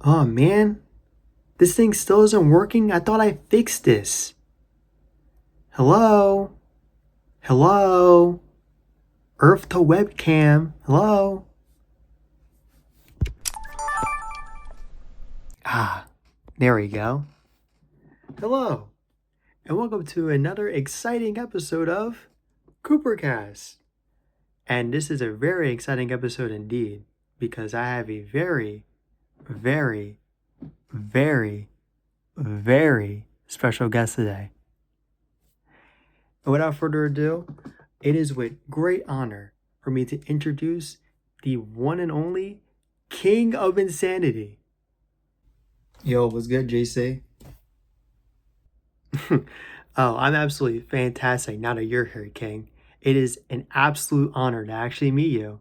Oh man, this thing still isn't working? I thought I fixed this. Hello? Hello? Earth to webcam. Hello? Ah, there we go. Hello, and welcome to another exciting episode of Coopercast. And this is a very exciting episode indeed, because I have a very, very, very, very special guest today. And without further ado, it is with great honor for me to introduce the one and only King of Insanity. Yo, what's good, JC? Oh, I'm absolutely fantastic now that you're here, King. It is an absolute honor to actually meet you.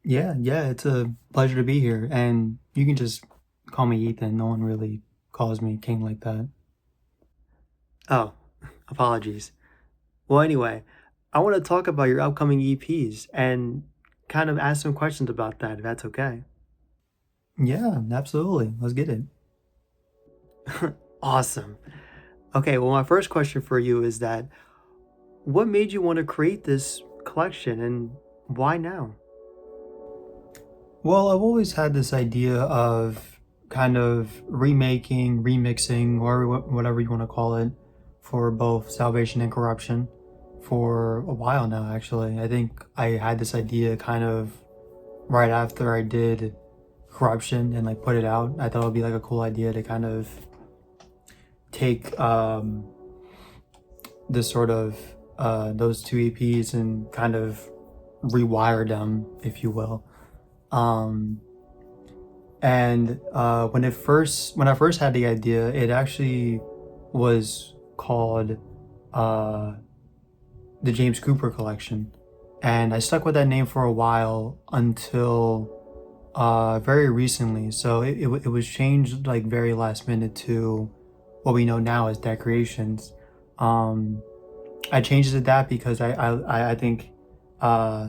Yeah, it's a pleasure to be here. And you can just call me Ethan. No one really calls me King like that. Oh, apologies. Well, anyway, I want to talk about your upcoming EPs and kind of ask some questions about that, if that's okay. Yeah, absolutely. Let's get it. Awesome. Okay, well, my first question for you is that what made you want to create this collection and why now? Well, I've always had this idea of kind of remaking, remixing, or whatever you want to call it, for both Salvation and Corruption for a while now, actually. I think I had this idea kind of right after I did Corruption and like put it out. I thought it would be like a cool idea to kind of take this sort of those two EPs and kind of rewire them, if you will. Um, and when I first had the idea, it actually was called uh, the James Cooper Collection, and I stuck with that name for a while until very recently. So it was changed like very last minute to what we know now as Dead Creations. Um, I changed it to that because I think uh,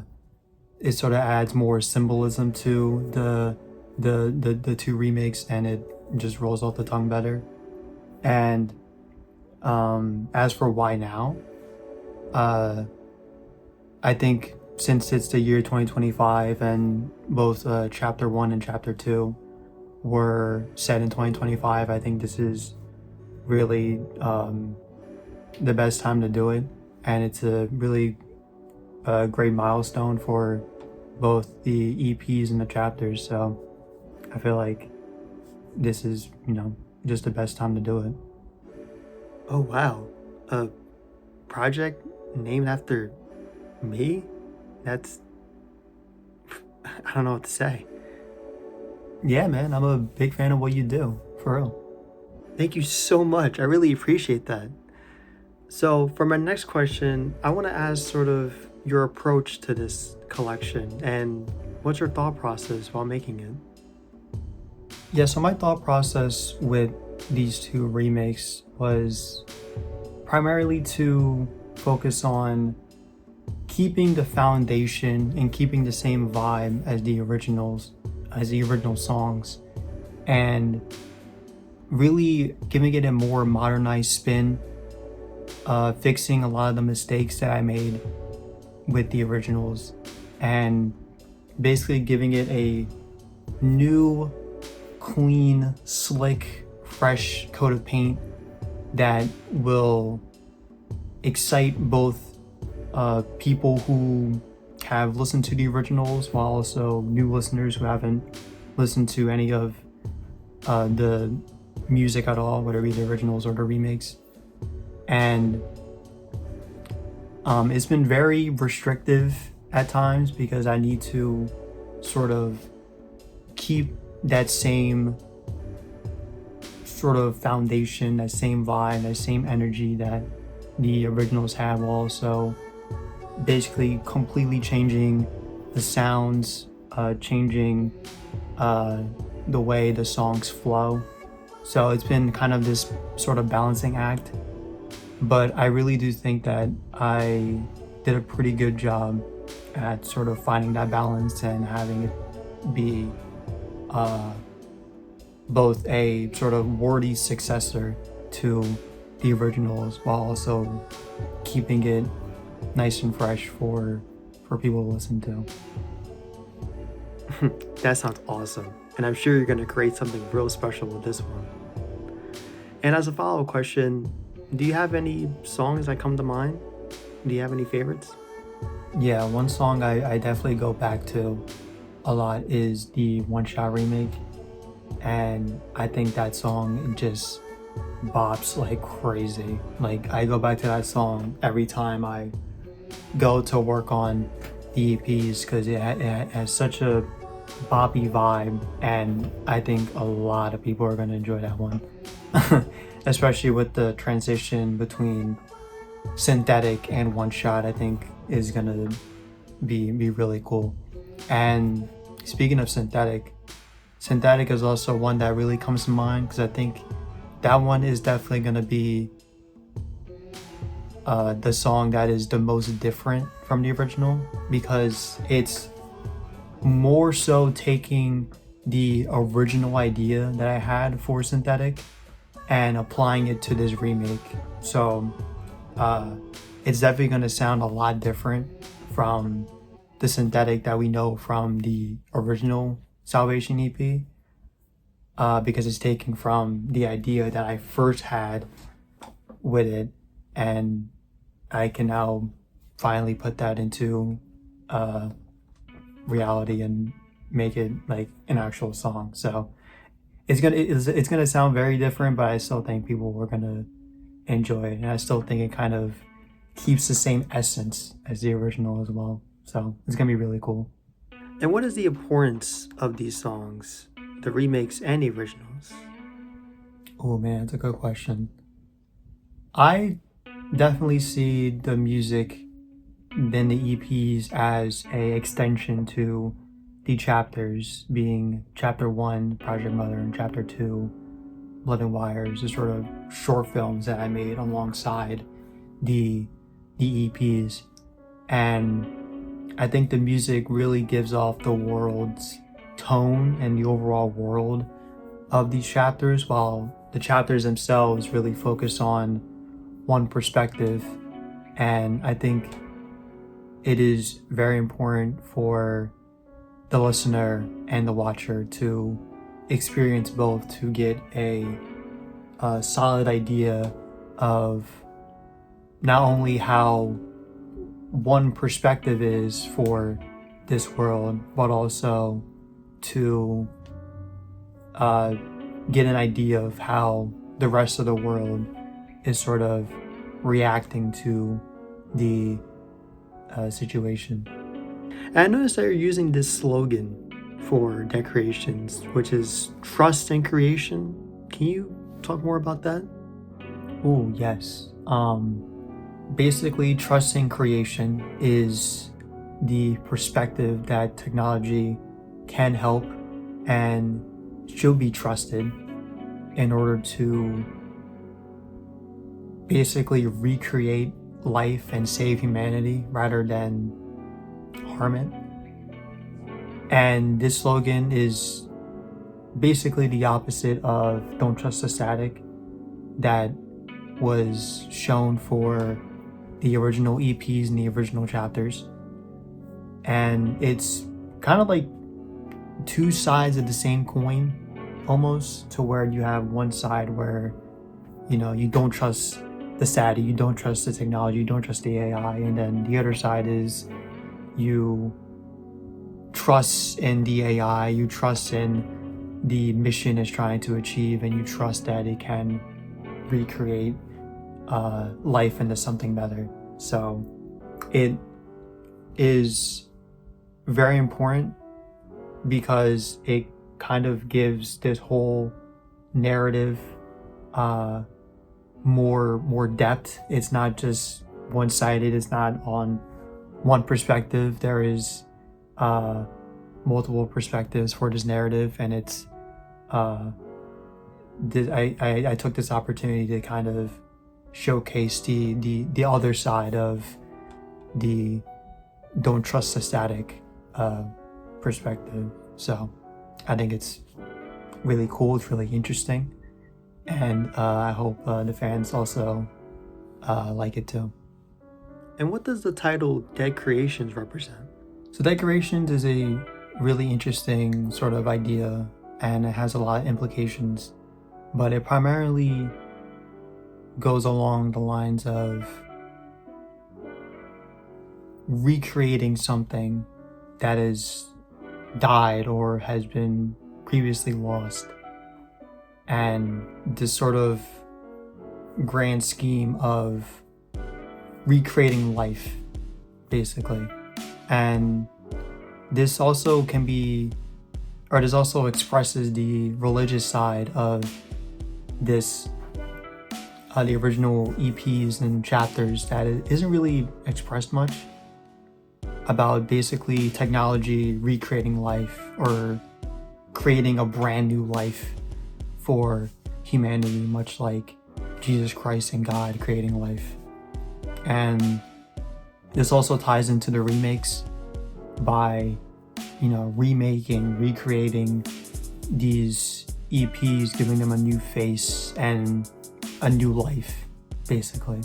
it sort of adds more symbolism to the two remakes, and it just rolls off the tongue better. And as for why now, uh, I think since it's the year 2025 and both chapter 1 and chapter 2 were set in 2025, I think this is really the best time to do it, and it's a really great milestone for both the EPs and the chapters. So I feel like this is, just the best time to do it. Oh wow, a project named after me? That's I don't know what to say. Yeah, man, I'm a big fan of what you do, for real. Thank you so much. I really appreciate that. So, for my next question, I want to ask sort of your approach to this collection and what's your thought process while making it? Yeah, so my thought process with these two remakes was primarily to focus on keeping the foundation and keeping the same vibe as the original songs, and really giving it a more modernized spin, fixing a lot of the mistakes that I made with the originals, and basically giving it a new, clean, slick, fresh coat of paint that will excite both people who have listened to the originals, while also new listeners who haven't listened to any of the music at all, whether it be the originals or the remakes. And it's been very restrictive at times because I need to sort of keep that same sort of foundation, that same vibe, that same energy that the originals have, while also basically completely changing the sounds, changing the way the songs flow. So it's been kind of this sort of balancing act. But I really do think that I did a pretty good job at sort of finding that balance and having it be both a sort of wordy successor to the originals while also keeping it nice and fresh for people to listen to. That sounds awesome, and I'm sure you're gonna create something real special with this one. And as a follow-up question, do you have any songs that come to mind? Do you have any favorites? Yeah, one song I definitely go back to a lot is the One Shot remake, and I think that song just bops like crazy. Like, I go back to that song every time I go to work on the EPs because it has such a boppy vibe, and I think a lot of people are going to enjoy that one. Especially with the transition between synthetic and One Shot, I think is going to be really cool. And speaking of synthetic is also one that really comes to mind because I think that one is definitely going to be the song that is the most different from the original, because it's more so taking the original idea that I had for synthetic and applying it to this remake. So it's definitely going to sound a lot different from the synthetic that we know from the original Salvation EP, because it's taken from the idea that I first had with it, and I can now finally put that into reality and make it like an actual song. So it's gonna sound very different, but I still think people are gonna enjoy it, and I still think it kind of keeps the same essence as the original as well. So it's gonna be really cool. And what is the importance of these songs, the remakes and the originals? Oh man, that's a good question. I definitely see the music then the EPs as a extension to the chapters, being chapter 1 Project Mother and chapter 2 Blood and Wires, the sort of short films that I made alongside the EPs. And I think the music really gives off the world's tone and the overall world of these chapters, while the chapters themselves really focus on one perspective. And I think it is very important for the listener and the watcher to experience both, to get a solid idea of not only how one perspective is for this world, but also to get an idea of how the rest of the world is sort of reacting to the situation. And I noticed that you're using this slogan for Deck Creations, which is trust in creation. Can you talk more about that? Oh, yes. Basically, trusting creation is the perspective that technology can help and should be trusted in order to basically recreate life and save humanity rather than harm it. And this slogan is basically the opposite of Don't Trust the Static that was shown for the original EPs and the original chapters. And it's kind of like two sides of the same coin, almost, to where you have one side where, you know, you don't trust the static, you don't trust the technology, you don't trust the AI, and then the other side is you trust in the AI, you trust in the mission it's trying to achieve, and you trust that it can recreate life into something better. So it is very important because it kind of gives this whole narrative more depth. It's not just one-sided, it's not on one perspective. There is multiple perspectives for this narrative, and it's I took this opportunity to kind of showcase the other side of the don't trust the static perspective. So I think it's really cool. It's really interesting, and I hope the fans also like it too. And what does the title Dead Creations represent? So Dead Creations is a really interesting sort of idea, and it has a lot of implications, but it primarily goes along the lines of recreating something that has died or has been previously lost, and this sort of grand scheme of recreating life, basically. And this also can be, or this also expresses the religious side of this, the original EPs and chapters, that it isn't really expressed much about basically technology recreating life or creating a brand new life for humanity, much like Jesus Christ and God creating life. And this also ties into the remakes by, recreating these EPs, giving them a new face and a new life, basically.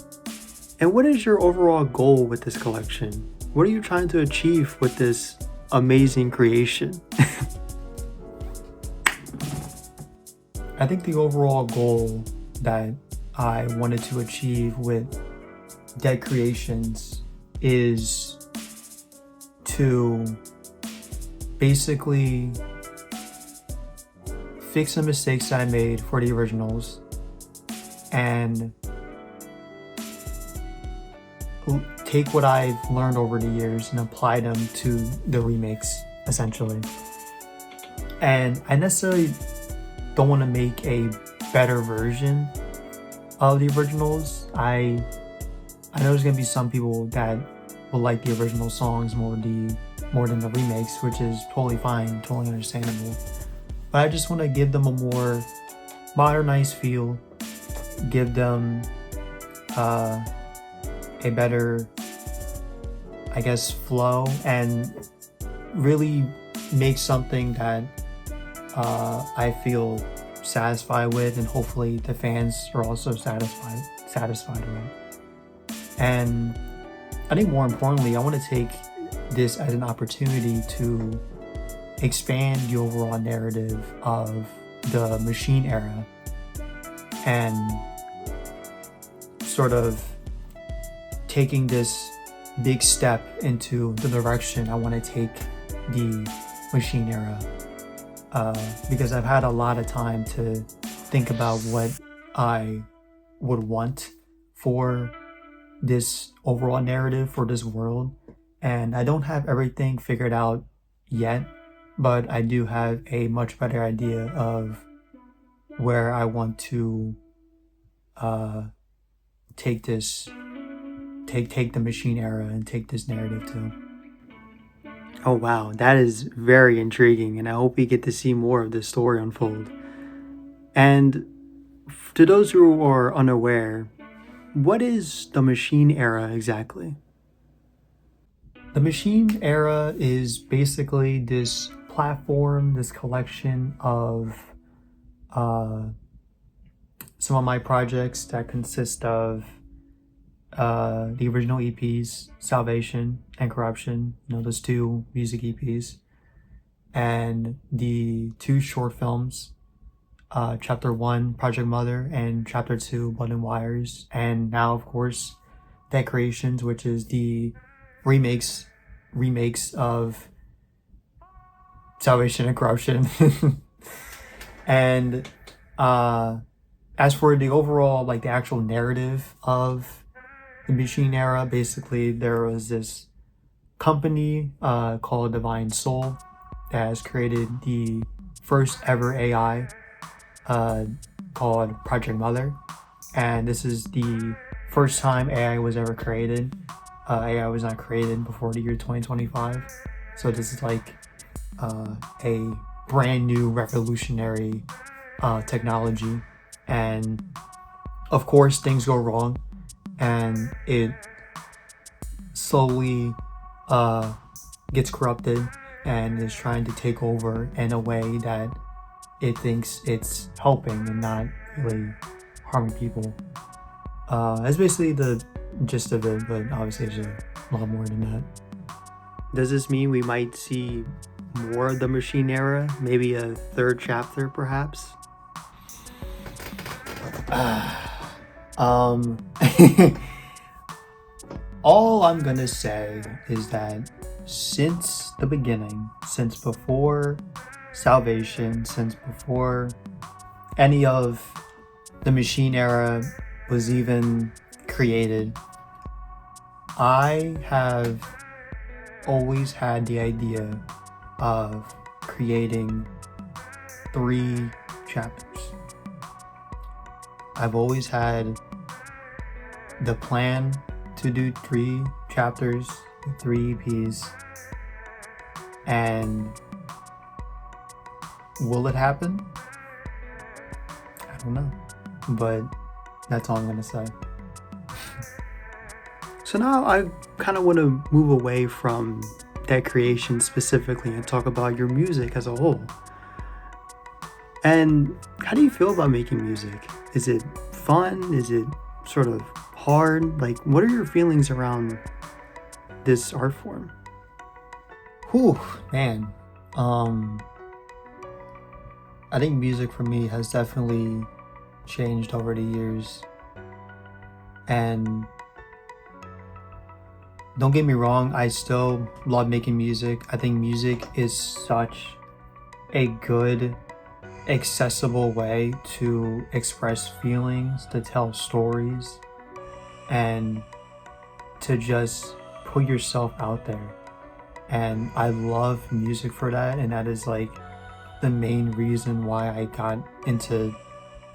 And what is your overall goal with this collection? What are you trying to achieve with this amazing creation? I think the overall goal that I wanted to achieve with Dead Creations is to basically fix the mistakes that I made for the originals and take what I've learned over the years and apply them to the remakes, essentially. And I necessarily don't want to make a better version of the originals. I know there's gonna be some people that will like the original songs more than the remakes, which is totally fine, totally understandable. But I just want to give them a more modernized feel, give them a better, I guess, flow, and really make something that I feel satisfied with, and hopefully the fans are also satisfied with. And I think more importantly, I want to take this as an opportunity to expand the overall narrative of the Machine era and sort of taking this big step into the direction I want to take the Machine era, because I've had a lot of time to think about what I would want for this overall narrative for this world, and I don't have everything figured out yet, but I do have a much better idea of where I want to take this, take the Machine era and take this narrative to. Oh wow, that is very intriguing, and I hope we get to see more of this story unfold. And to those who are unaware, what is the Machine era exactly? The Machine era is basically this platform, this collection of some of my projects that consist of the original EPs, Salvation and Corruption, those two music EPs, and the two short films, Chapter 1, Project Mother, and Chapter 2, Blood and Wires, and now, of course, Dead Creations, which is the remakes of Salvation and Corruption. And as for the overall, the actual narrative of the Machine era, basically there was this company called Divine Soul that has created the first ever AI called Project Mother, and this is the first time AI was ever created. AI was not created before the year 2025, so this is a brand new revolutionary technology. And of course things go wrong, and it slowly gets corrupted and is trying to take over in a way that it thinks it's helping and not really harming people. That's basically the gist of it, but obviously there's a lot more than that. Does this mean we might see more of the machine era? Maybe a third chapter, perhaps? Um, all I'm gonna say is that since the beginning, since before Salvation, since before any of the machine era was even created, I have always had the idea of creating 3 chapters. I've always had the plan to do 3 chapters, 3 EPs, and will it happen? I don't know, but that's all I'm gonna say. So now I kind of want to move away from that creation specifically and talk about your music as a whole. And how do you feel about making music? Is it fun? Is it sort of hard? Like, what are your feelings around this art form? Whew, man. I think music for me has definitely changed over the years. And don't get me wrong, I still love making music. I think music is such a good, accessible way to express feelings, to tell stories, and to just put yourself out there. And I love music for that, and that is like the main reason why I got into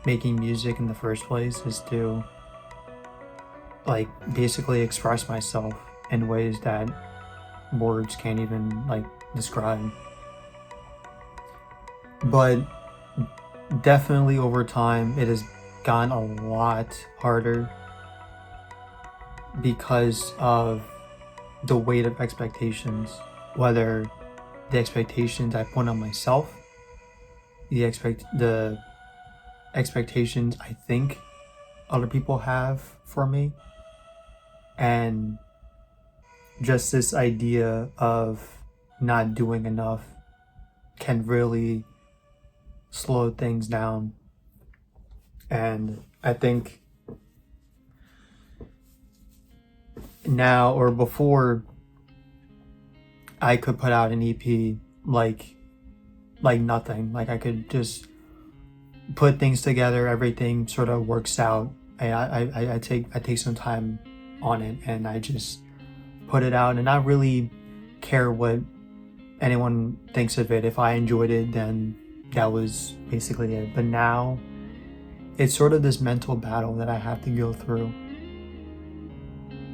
making music in the first place, is to like basically express myself in ways that words can't even like describe. But definitely over time it has gotten a lot harder because of the weight of expectations, whether the expectations I put on myself, the expectations I think other people have for me, and just this idea of not doing enough can really slow things down. And I think now or before I could put out an EP like nothing. Like I could just put things together, everything sort of works out. I take some time on it and I just put it out and not really care what anyone thinks of it. If I enjoyed it, then that was basically it. But now it's sort of this mental battle that I have to go through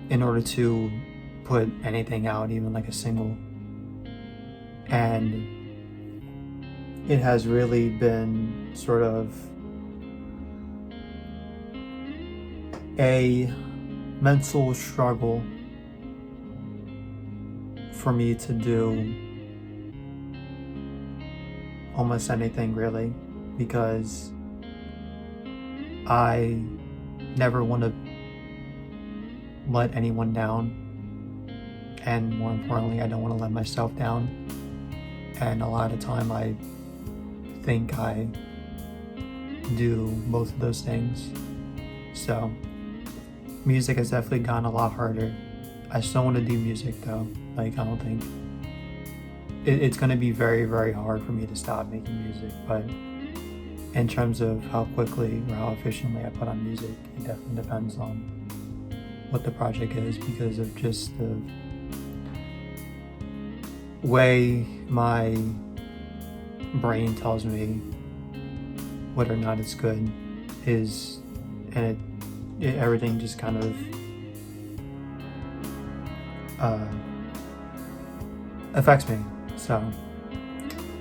in order to put anything out, even like a single. And it has really been sort of a mental struggle for me to do almost anything really, because I never want to let anyone down, and more importantly I don't want to let myself down. And a lot of time I think I do both of those things. So music has definitely gotten a lot harder. I still want to do music though. Like I don't think it's going to be very, very hard for me to stop making music, but in terms of how quickly or how efficiently I put on music, it definitely depends on what the project is, because of just the way my brain tells me whether or not it's good is, and everything just kind of affects me. So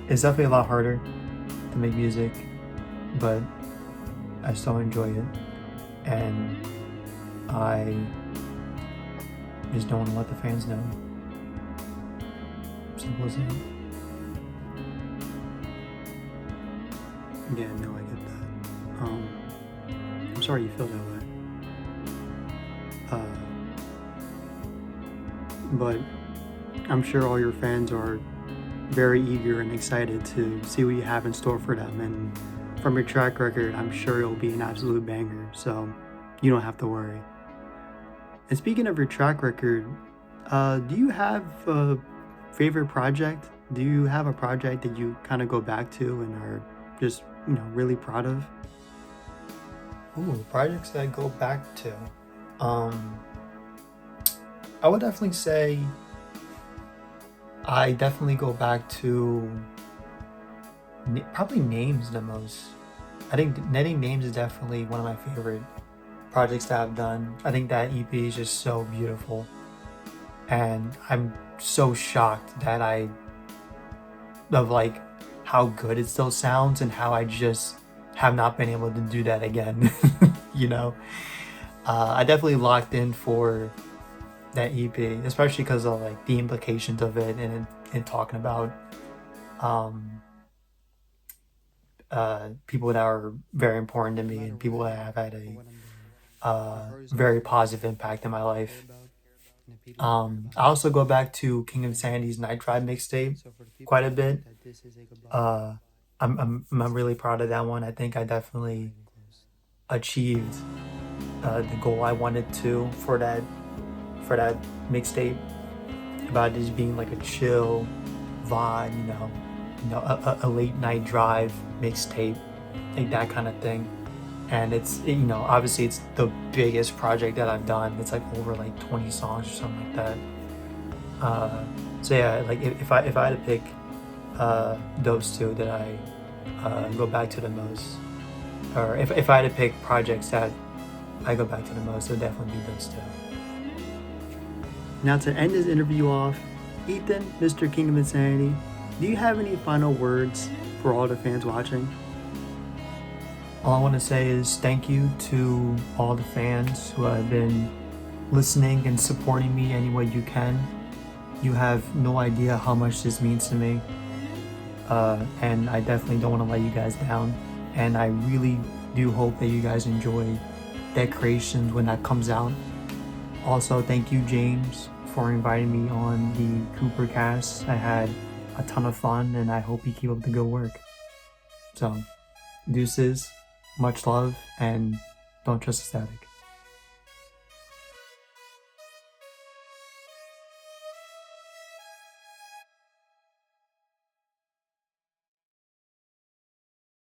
it's definitely a lot harder to make music, but I still enjoy it, and I just don't want to let the fans know. Simple as that. Yeah, no, I get that. I'm sorry you feel that way. Uh, but I'm sure all your fans are very eager and excited to see what you have in store for them. And from your track record, I'm sure it'll be an absolute banger. So you don't have to worry. And speaking of your track record, do you have a favorite project? Do you have a project that you kind of go back to and are just, really proud of? Ooh, projects that I go back to. Um, I would definitely say I definitely go back to probably Names the most. I think Netting Names is definitely one of my favorite projects that I've done. I think that EP is just so beautiful, and I'm so shocked that of like how good it still sounds and how I just have not been able to do that again. you know, I definitely locked in for that EP, especially because of like the implications of it and talking about um, people that are very important to me and people that have had a very positive impact in my life. I also go back to King of Sandy's Night Drive mixtape quite a bit. Uh, I'm really proud of that one. I think I definitely achieved the goal I wanted to for that mixtape about just being like a chill vibe, a late night drive mixtape, like that kind of thing. And obviously it's the biggest project that I've done. It's like over like 20 songs or something like that. So yeah, like if I had to pick those two that I go back to the most, or if I had to pick projects that I go back to the most, it would definitely be those two. Now, to end this interview off, Ethan, Mr. King of Insanity, do you have any final words for all the fans watching? All I want to say is thank you to all the fans who have been listening and supporting me any way you can. You have no idea how much this means to me. And I definitely don't want to let you guys down. And I really do hope that you guys enjoy that creation when that comes out. Also, thank you, James, for inviting me on the Cooper Cast. I had a ton of fun, and I hope you keep up the good work. So, deuces, much love, and don't trust the static.